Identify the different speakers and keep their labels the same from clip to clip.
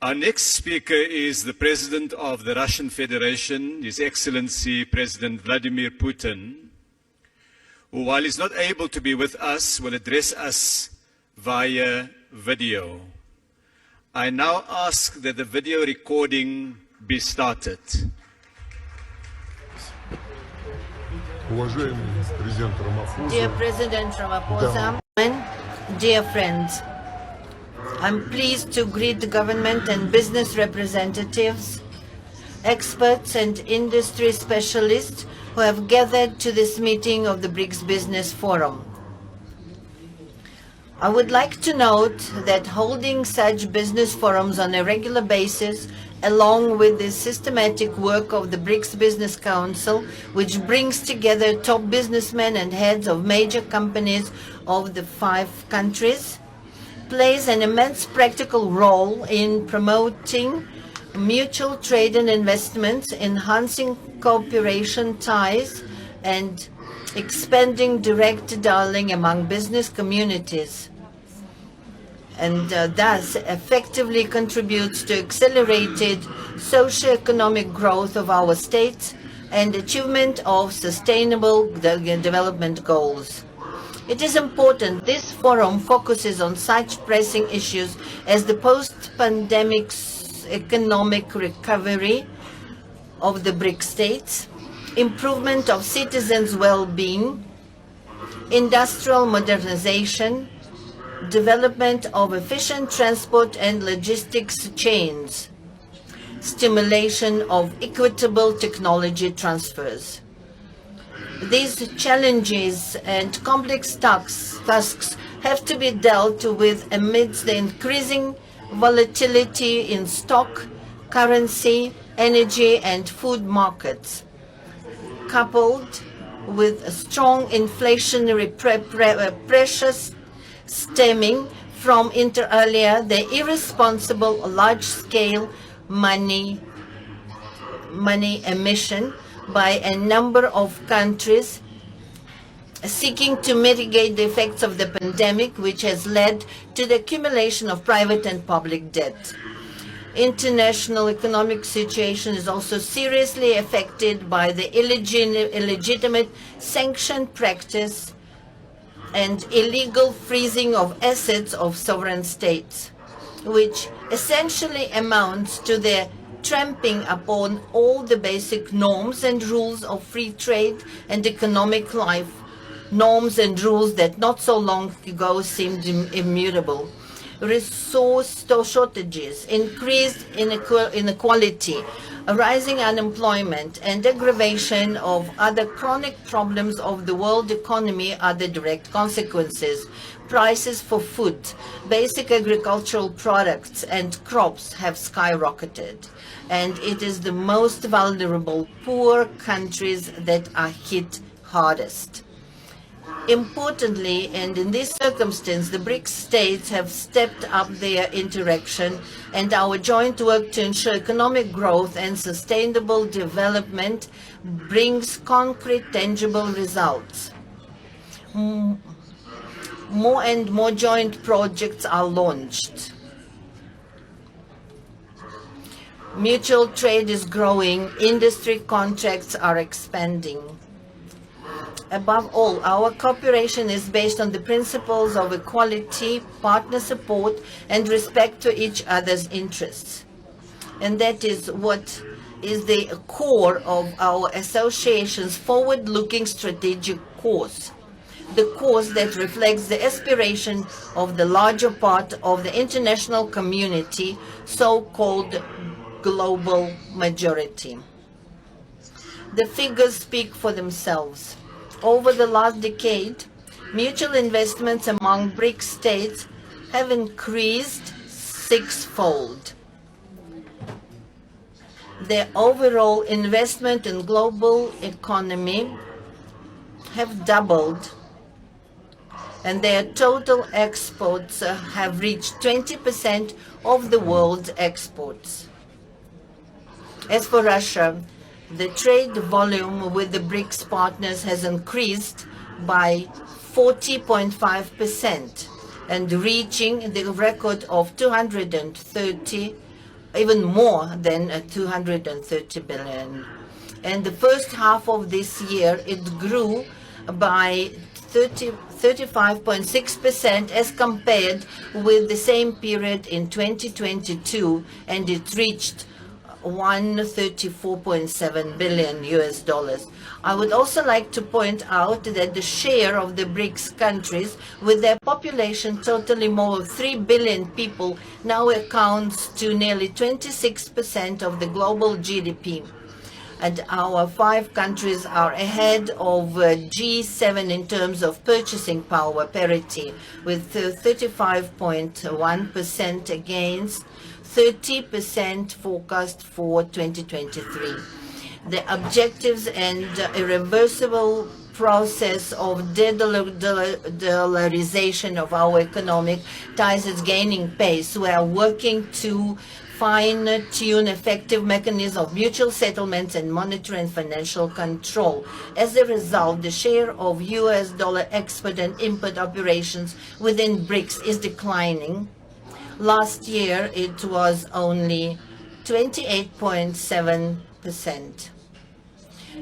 Speaker 1: Our next speaker is the President of the Russian Federation, His Excellency President Vladimir Putin, who, while he's not able to be with us, will address us via video. I now ask that the video recording be started.
Speaker 2: Dear President Ramaphosa, dear friends, I'm pleased to greet the government and business representatives, experts and industry specialists who have gathered to this meeting of the BRICS Business Forum. I would like to note that holding such business forums on a regular basis, along with the systematic work of the BRICS Business Council, which brings together top businessmen and heads of major companies of the 5 countries, plays an immense practical role in promoting mutual trade and investments, enhancing cooperation ties, and expanding direct dialogue among business communities, and thus effectively contributes to accelerated socio-economic growth of our states and achievement of sustainable development goals. It is important this forum focuses on such pressing issues as the post-pandemic economic recovery of the BRICS states, improvement of citizens' well-being, industrial modernization, development of efficient transport and logistics chains, stimulation of equitable technology transfers. These challenges and complex tasks have to be dealt with amidst the increasing volatility in stock, currency, energy and food markets, coupled with strong inflationary pressures stemming from inter alia the irresponsible large-scale money emission by a number of countries seeking to mitigate the effects of the pandemic, which has led to the accumulation of private and public debt. International economic situation is also seriously affected by the illegitimate sanction practice and illegal freezing of assets of sovereign states, which essentially amounts to their tramping upon all the basic norms and rules of free trade and economic life, norms and rules that not so long ago seemed immutable. Resource shortages, increased inequality, rising unemployment, and aggravation of other chronic problems of the world economy are the direct consequences. Prices for food, basic agricultural products, and crops have skyrocketed, and it is the most vulnerable, poor countries that are hit hardest. Importantly, and in this circumstance, the BRICS states have stepped up their interaction and our joint work to ensure economic growth and sustainable development brings concrete, tangible results. More and more joint projects are launched. Mutual trade is growing, industry contracts are expanding. Above all, our cooperation is based on the principles of equality, partner support, and respect to each other's interests. And that is what is the core of our association's forward-looking strategic course, the course that reflects the aspiration of the larger part of the international community, so-called global majority. The figures speak for themselves. Over the last decade, mutual investments among BRICS states have increased 6-fold. Their overall investment in global economy have doubled, and their total exports have reached 20% of the world's exports. As for Russia, the trade volume with the BRICS partners has increased by 40.5% and reaching the record of 230 even more than 230 billion. And the first half of this year, it grew by 35.6% as compared with the same period in 2022, and it reached 134.7 billion US dollars. I would also like to point out that the share of the BRICS countries, with their population totaling more than 3 billion people, now accounts to nearly 26% of the global GDP. And our 5 countries are ahead of G7 in terms of purchasing power parity, with 35.1% against 30% forecast for 2023. The objectives and irreversible process of dedollarization of our economic ties is gaining pace. We are working to fine-tune effective mechanisms of mutual settlements and monetary and financial control. As a result, the share of US dollar export and import operations within BRICS is declining. Last year, it was only 28.7%.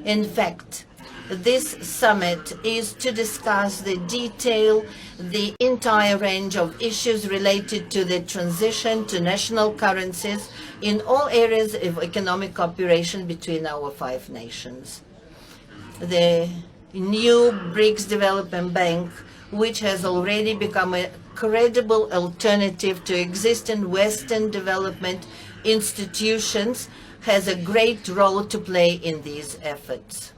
Speaker 2: In fact, this summit is to discuss the entire range of issues related to the transition to national currencies in all areas of economic cooperation between our 5 nations. The new BRICS Development Bank, which has already become a credible alternative to existing Western development institutions, has a great role to play in these efforts.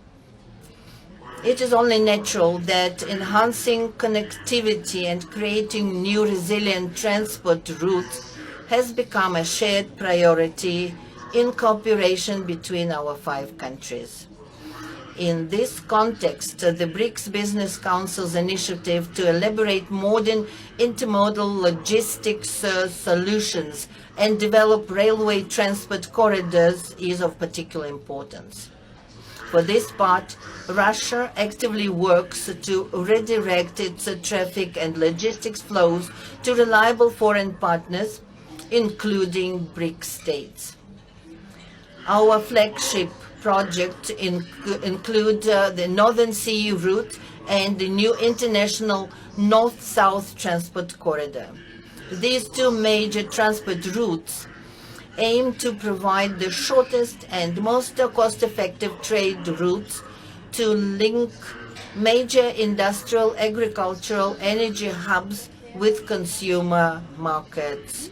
Speaker 2: It is only natural that enhancing connectivity and creating new resilient transport routes has become a shared priority in cooperation between our 5 countries. In this context, the BRICS Business Council's initiative to elaborate modern intermodal logistics solutions and develop railway transport corridors is of particular importance. For this part, Russia actively works to redirect its traffic and logistics flows to reliable foreign partners, including BRICS states. Our flagship project include the Northern Sea route and the new international North-South transport corridor. These 2 major transport routes aim to provide the shortest and most cost-effective trade routes to link major industrial, agricultural, energy hubs with consumer markets.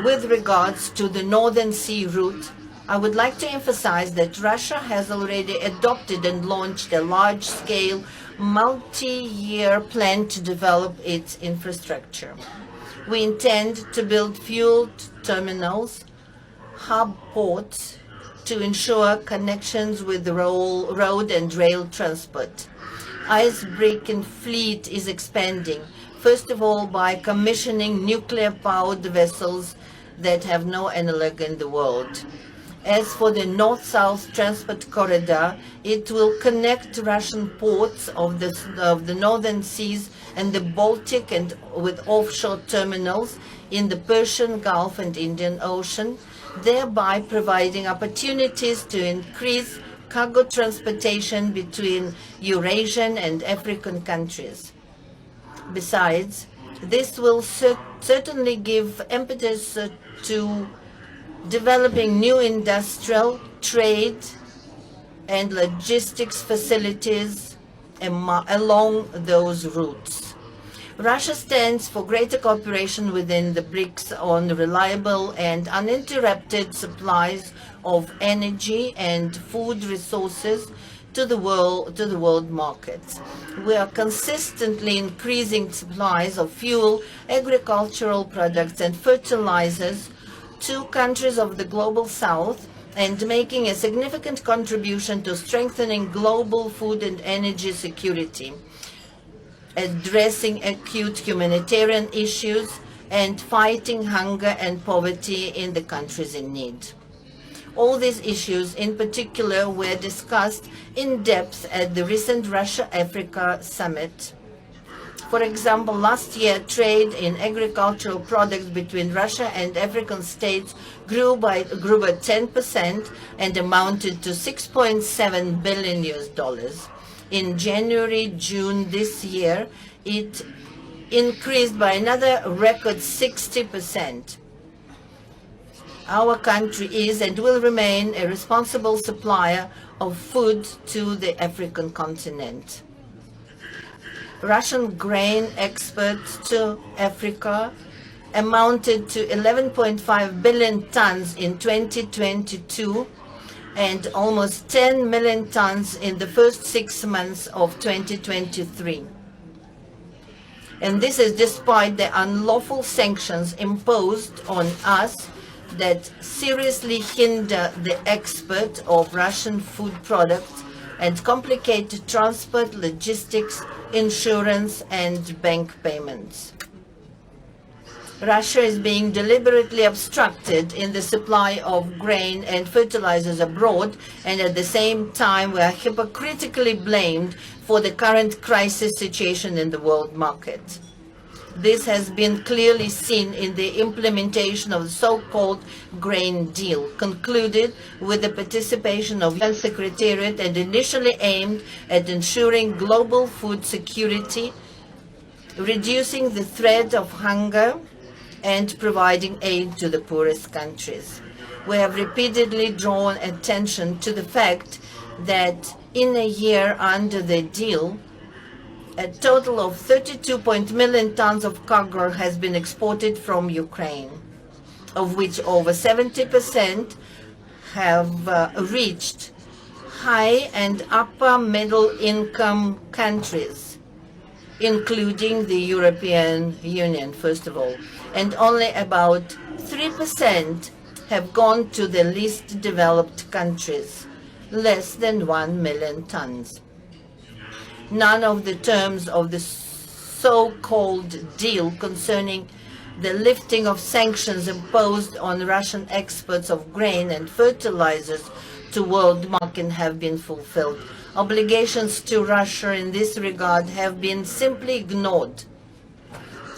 Speaker 2: With regards to the Northern Sea route, I would like to emphasize that Russia has already adopted and launched a large-scale, multi-year plan to develop its infrastructure. We intend to build fuel terminals, hub ports, to ensure connections with the road and rail transport. Icebreaking fleet is expanding, first of all by commissioning nuclear-powered vessels that have no analog in the world. As for the North-South transport corridor, it will connect Russian ports of the Northern Seas and the Baltic, and with offshore terminals in the Persian Gulf and Indian Ocean, thereby providing opportunities to increase cargo transportation between Eurasian and African countries. Besides, this will certainly give impetus to developing new industrial, trade, and logistics facilities along those routes. Russia stands for greater cooperation within the BRICS on reliable and uninterrupted supplies of energy and food resources to the world markets. We are consistently increasing supplies of fuel, agricultural products, and fertilizers to countries of the global south, and making a significant contribution to strengthening global food and energy security, addressing acute humanitarian issues, and fighting hunger and poverty in the countries in need. All these issues in particular were discussed in depth at the recent Russia-Africa Summit. For example, last year, trade in agricultural products between Russia and African states grew by 10% and amounted to $6.7 billion US. In January, June this year, it increased by another record 60%. Our country is and will remain a responsible supplier of food to the African continent. Russian grain exports to Africa amounted to 11.5 billion tons in 2022 and almost 10 million tons in the first 6 months of 2023. And this is despite the unlawful sanctions imposed on us that seriously hinder the export of Russian food products and complicate transport, logistics, insurance, and bank payments. Russia is being deliberately obstructed in the supply of grain and fertilizers abroad, and at the same time we are hypocritically blamed for the current crisis situation in the world market. This has been clearly seen in the implementation of the so-called grain deal, concluded with the participation of UN Secretariat and initially aimed at ensuring global food security, reducing the threat of hunger, and providing aid to the poorest countries. We have repeatedly drawn attention to the fact that in a year under the deal, a total of 32 million tons of cargo has been exported from Ukraine, of which over 70% have reached high and upper middle income countries, including the European Union, first of all, and only about 3% have gone to the least developed countries, less than 1 million tons. None of the terms of the so-called deal concerning the lifting of sanctions imposed on Russian exports of grain and fertilizers to world market have been fulfilled. Obligations to Russia in this regard have been simply ignored.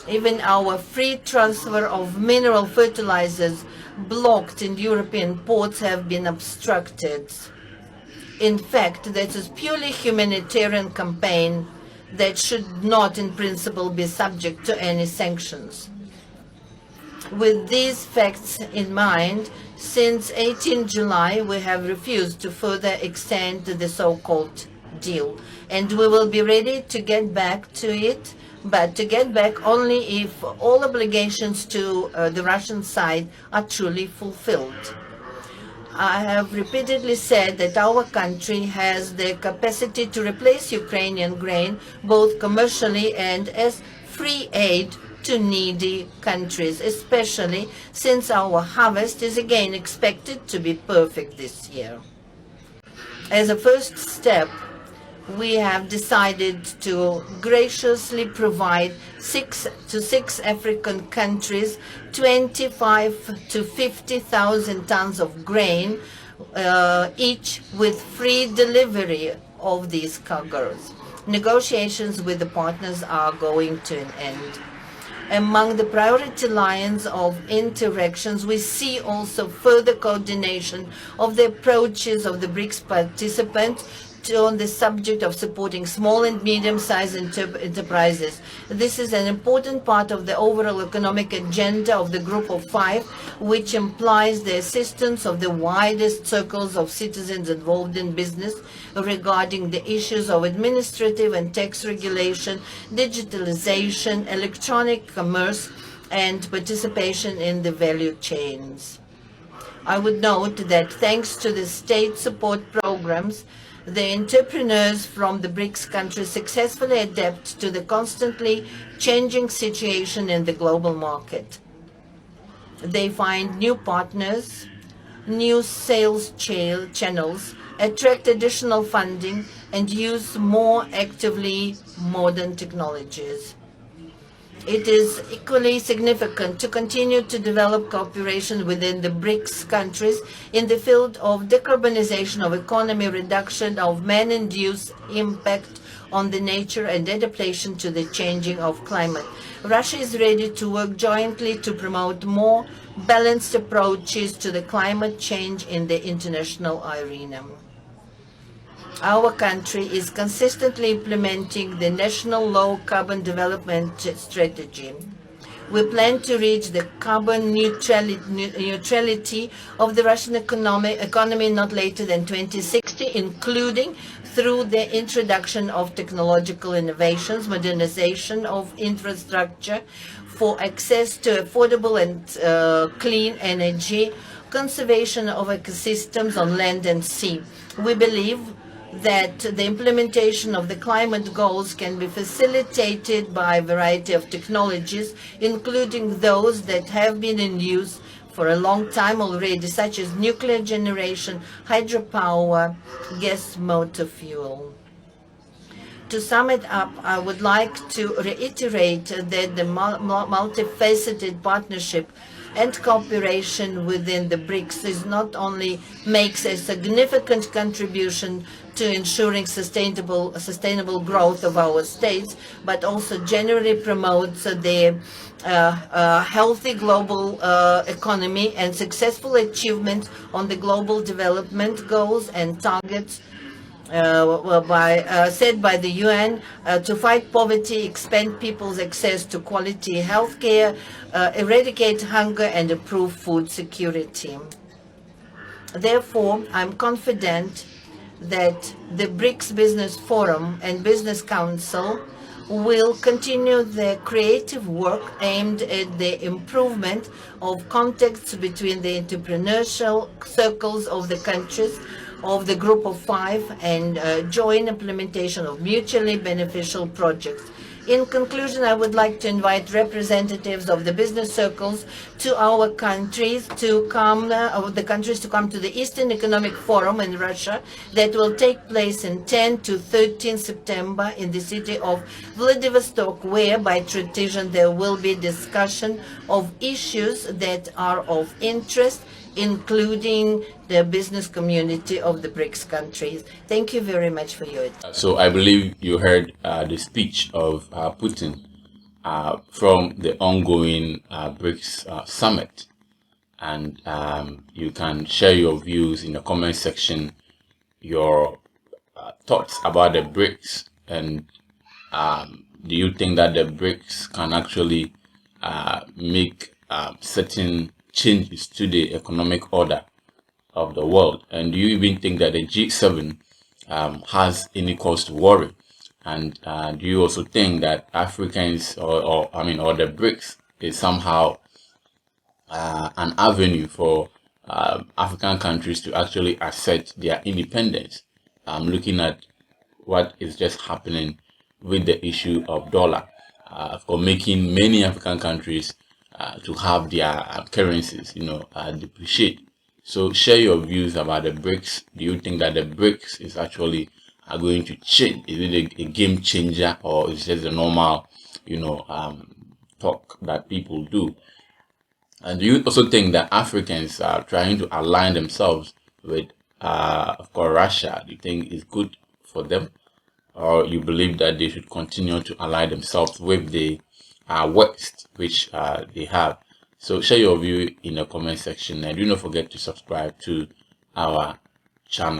Speaker 2: Even our free transfer of mineral fertilizers blocked in European ports have been obstructed. In fact, that is purely humanitarian campaign that should not in principle be subject to any sanctions. With these facts in mind, since 18 July, we have refused to further extend the so-called deal, and we will be ready to get back to it, but to get back only if all obligations to the Russian side are truly fulfilled. I have repeatedly said that our country has the capacity to replace Ukrainian grain both commercially and as free aid to needy countries, especially since our harvest is again expected to be perfect this year. As a first step, we have decided to graciously provide 6 to 6 African countries 25 to 50,000 tons of grain each, with free delivery of these cargoes. Negotiations with the partners are going to an end. Among the priority lines of interactions, we see also further coordination of the approaches of the BRICS participants on the subject of supporting small and medium-sized enterprises. This is an important part of the overall economic agenda of the Group of Five, which implies the assistance of the widest circles of citizens involved in business regarding the issues of administrative and tax regulation, digitalization, electronic commerce, and participation in the value chains. I would note that thanks to the state support programs, the entrepreneurs from the BRICS countries successfully adapt to the constantly changing situation in the global market. They find new partners, new sales channels, attract additional funding, and use more actively modern technologies. It is equally significant to continue to develop cooperation within the BRICS countries in the field of decarbonization of economy, reduction of man-induced impact on the nature, and adaptation to the changing of climate. Russia is ready to work jointly to promote more balanced approaches to the climate change in the international arena. Our country is consistently implementing the National Low Carbon Development Strategy. We plan to reach the carbon neutrality of the Russian economy not later than 2060, including through the introduction of technological innovations, modernization of infrastructure for access to affordable and clean energy, conservation of ecosystems on land and sea. We believe that the implementation of the climate goals can be facilitated by a variety of technologies, including those that have been in use for a long time already, such as nuclear generation, hydropower, gas motor fuel. To sum it up, I would like to reiterate that the multifaceted partnership and cooperation within the BRICS is not only makes a significant contribution to ensuring sustainable growth of our states, but also generally promotes the healthy global economy and successful achievement on the global development goals and targets said by the UN to fight poverty, expand people's access to quality health care, eradicate hunger, and improve food security. Therefore, I'm confident that the BRICS Business Forum and Business Council will continue their creative work aimed at the improvement of contacts between the entrepreneurial circles of the countries of the Group of Five and joint implementation of mutually beneficial projects. In conclusion, I would like to invite representatives of the business circles to our countries to come, to the Eastern Economic Forum in Russia that will take place in 10 to 13 September in the city of Vladivostok, where by tradition there will be discussion of issues that are of interest, including the business community of the BRICS countries. Thank you very much for your attention.
Speaker 3: So I believe you heard the speech of Putin from the ongoing BRICS Summit. And you can share your views in the comment section, your thoughts about the BRICS, and do you think that the BRICS can actually make certain changes to the economic order of the world? And do you even think that the G7 has any cause to worry? And do you also think that Africans or the BRICS is somehow an avenue for African countries to actually assert their independence? Looking at what is just happening with the issue of dollar, for making many African countries to have their currencies, depreciate. So share your views about the BRICS. Do you think that the BRICS is actually going to change? Is it a game changer, or is it just a normal, talk that people do? And do you also think that Africans are trying to align themselves with, of course, Russia? Do you think it's good for them, or you believe that they should continue to align themselves with the West, which they have? So share your view in the comment section, and do not forget to subscribe to our channel.